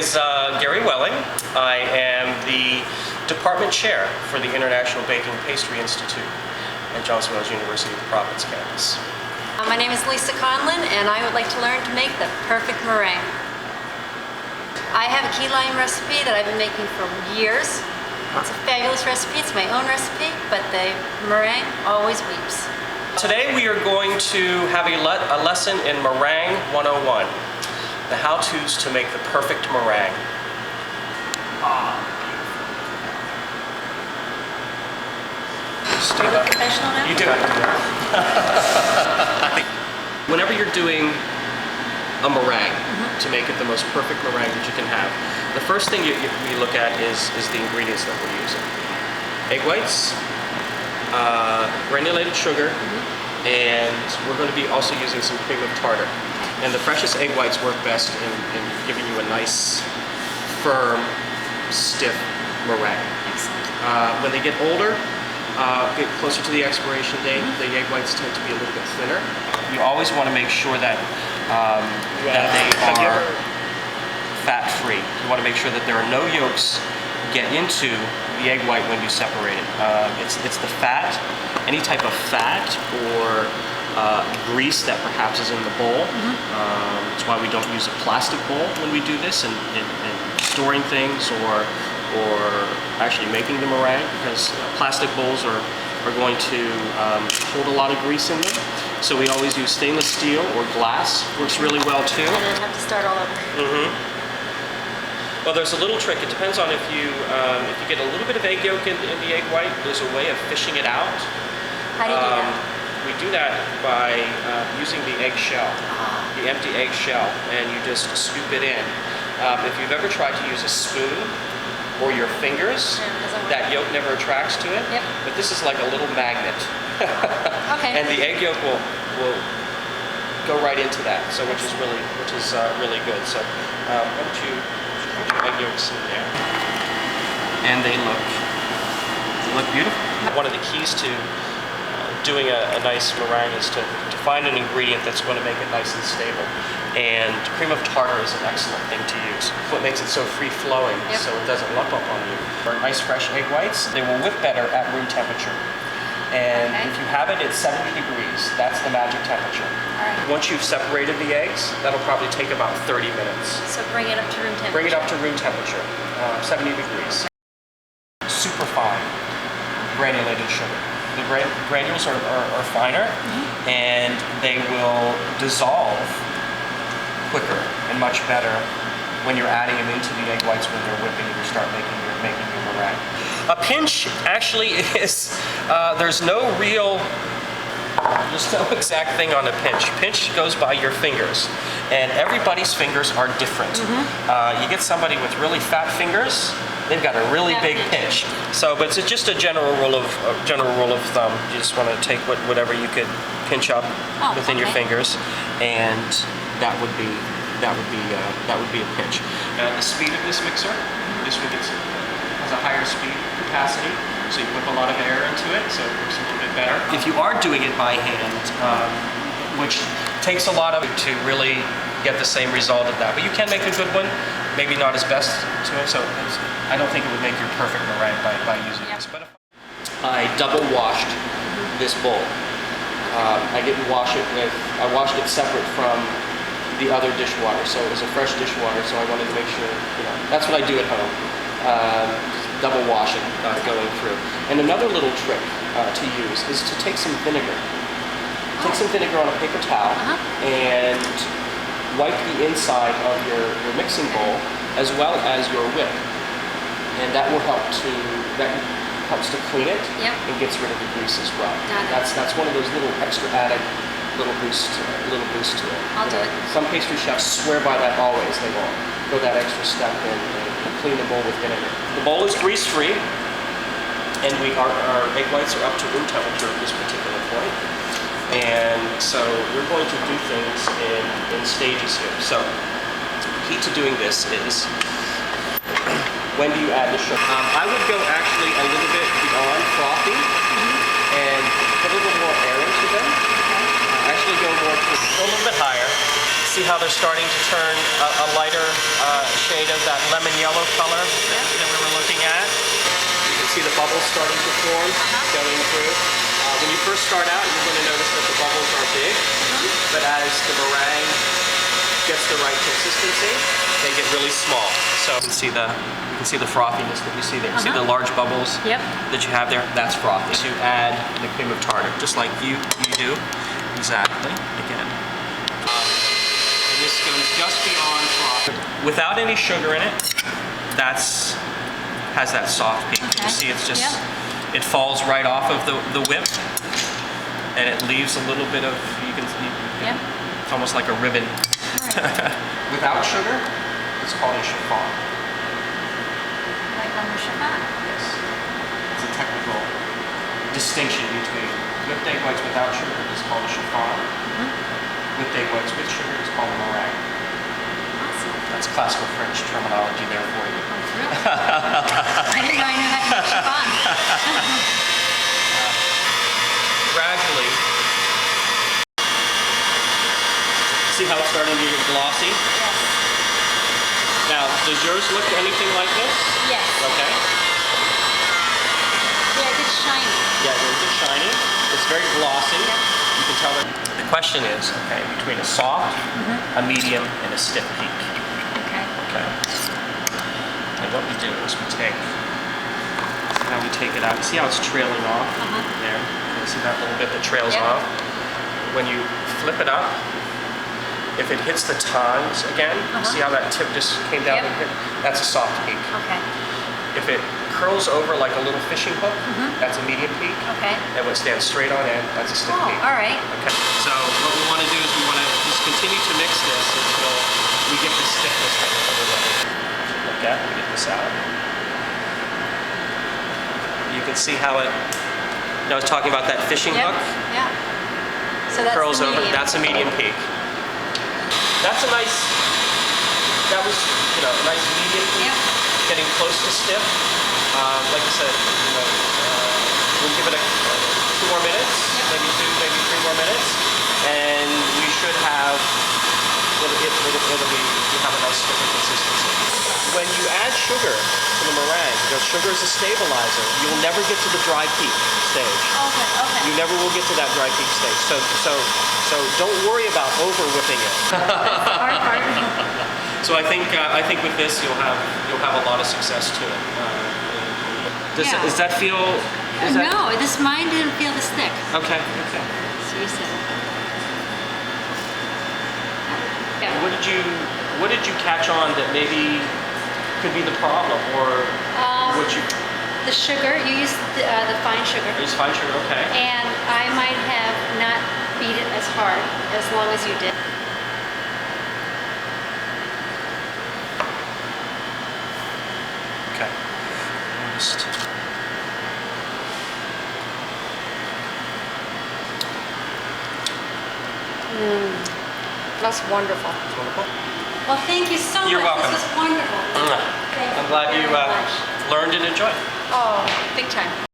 is Gary Welling. I am the department chair for the International Baking Pastry Institute at Johnson&Wales University of the Providence campus. My name is Lisa Conlon, and I would like to learn to make the perfect meringue. I have a key lime recipe that I've been making for years. It's a fabulous recipe. It's my own recipe, but the meringue always weeps. Today we are going to have a lesson in Meringue 101, the how-tos to make the perfect meringue. Are we professional now? You do it. Whenever you're doing a meringue, to make it the most perfect meringue that you can have, the first thing you look at is the ingredients that we're using. Egg whites, granulated sugar, and we're going to be also using some cream of tartar. And the freshest egg whites work best in giving you a nice, firm, stiff meringue. Excellent. When they get older, get closer to the expiration date, the egg whites tend to be a little bit thinner. You always want to make sure that that they are fat-free. You want to make sure that there are no yolks get into the egg white when you separate it. It's the fat, any type of fat or grease that perhaps is in the bowl. That's why we don't use a plastic bowl when we do this and storing things or actually making the meringue, because plastic bowls are going to hold a lot of grease in them. So we always use stainless steel or glass. Works really well too. And then have to start all over. Well, there's a little trick. It depends on if you get a little bit of egg yolk in the egg white, there's a way of fishing it out. How do you do that? We do that by using the egg shell, the empty egg shell, and you just scoop it in. If you've ever tried to use a spoon or your fingers, that yolk never attracts to it. Yep. But this is like a little magnet. Okay. And the egg yolk will go right into that, so which is really good. So why don't you put your egg yolks in there? And they look beautiful. One of the keys to doing a nice meringue is to find an ingredient that's going to make it nice and stable. And cream of tartar is an excellent thing to use. What makes it so free-flowing, so it doesn't lump up on you. For nice fresh egg whites, they will whip better at room temperature. And if you have it at 70 degrees, that's the magic temperature. All right. Once you've separated the eggs, that'll probably take about 30 minutes. So bring it up to room temperature. Bring it up to room temperature, 70 degrees. Super fine granulated sugar. The granules are finer, and they will dissolve quicker and much better when you're adding them into the egg whites when they're whipping and you start making your meringue. A pinch actually is, there's no exact thing on a pinch. Pinch goes by your fingers, and everybody's fingers are different. You get somebody with really fat fingers, they've got a really big pinch. So, but it's just a general rule of thumb. You just want to take whatever you could pinch up within your fingers, and that would be a pinch. The speed of this mixer, this one has a higher speed capacity, so you whip a lot of air into it, so it works a little bit better. If you are doing it by hand, which takes a lot of it to really get the same result of that, but you can make a good one, maybe not as best to it, so I don't think it would make your perfect meringue by using this. But I double washed this bowl. I didn't wash it I washed it separate from the other dishwater, so it was a fresh dishwater, so I wanted to make sure, that's what I do at home. Double wash it going through. And another little trick to use is to take some vinegar. Take some vinegar on a paper towel and wipe the inside of your mixing bowl as well as your whip. And that helps to clean it and gets rid of the grease as well. That's one of those little extra added little boost to it. I'll do it. Some pastry chefs swear by that always. They will go that extra step and clean the bowl with vinegar. The bowl is grease-free, and our egg whites are up to room temperature at this particular point. And so we're going to do things in stages here. So the key to doing this is, when do you add the sugar? I would go actually a little bit beyond frothy and put a little more air into them. Actually go a little bit higher. See how they're starting to turn a lighter shade of that lemon yellow color that we were looking at. You can see the bubbles starting to form, going through. When you first start out, you're going to notice that the bubbles are big, but as the meringue gets the right consistency, they get really small. So you can see the frothiness that you see there. You see the large bubbles that you have there? That's frothy. To add the cream of tartar, just like you do. Exactly. Again. And this goes just beyond froth. Without any sugar in it, has that soft peak. You see it's just, it falls right off of the whip, and it leaves a little bit of, it's almost like a ribbon. Without sugar, it's called a chiffon. Like on the chiffon? Yes. It's a technical distinction between whipped egg whites without sugar is called a chiffon. Whipped egg whites with sugar is called a meringue. Awesome. That's classical French terminology there for you. Oh, really? I didn't know I knew how to make chiffon. Gradually, see how it's starting to get glossy? Yes. Now, does yours look anything like this? Yes. Okay. Yeah, it's shiny. Yeah, yours is shiny. It's very glossy. You can tell that. The question is, okay, between a soft, a medium, and a stiff peak. Okay. Okay. And what we do is we take, see how we take it out. You see how it's trailing off there? You see that little bit that trails off? When you flip it up, if it hits the tines again, see how that tip just came down and hit? That's a soft peak. Okay. If it curls over like a little fishing hook, that's a medium peak. Okay. And when it stands straight on end, that's a stiff peak. All right. Okay. So what we want to do is we want to just continue to mix this until we get the stiffness that we're looking for. Look at, let me get this out. You can see how it, I was talking about that fishing hook. Yeah. So that's Curls the over, medium. that's a medium peak. That's a nice, that was, a nice medium peak. Getting close to stiff. Like I said, we'll give it 2 more minutes, maybe 2, maybe 3 more minutes, and we should have, you'll have a nice stiff consistency. When you add sugar to the meringue, sugar is a stabilizer. You'll never get to the dry peak stage. Okay. You never will get to that dry peak stage. So don't worry about over whipping it. Hard part. So I think with this you'll have a lot of success to it. Does that feel? No, mine didn't feel this thick. Okay. So you said. What did you catch on that maybe could be the problem, or what you? The sugar. You used the fine sugar. Use fine sugar. Okay. And I might have not beat it as hard as long as you did. Okay. That's wonderful. That's wonderful. Well, thank you so You're much. welcome. This was wonderful. Thank I'm glad you very much. learned and enjoyed. Oh, big time.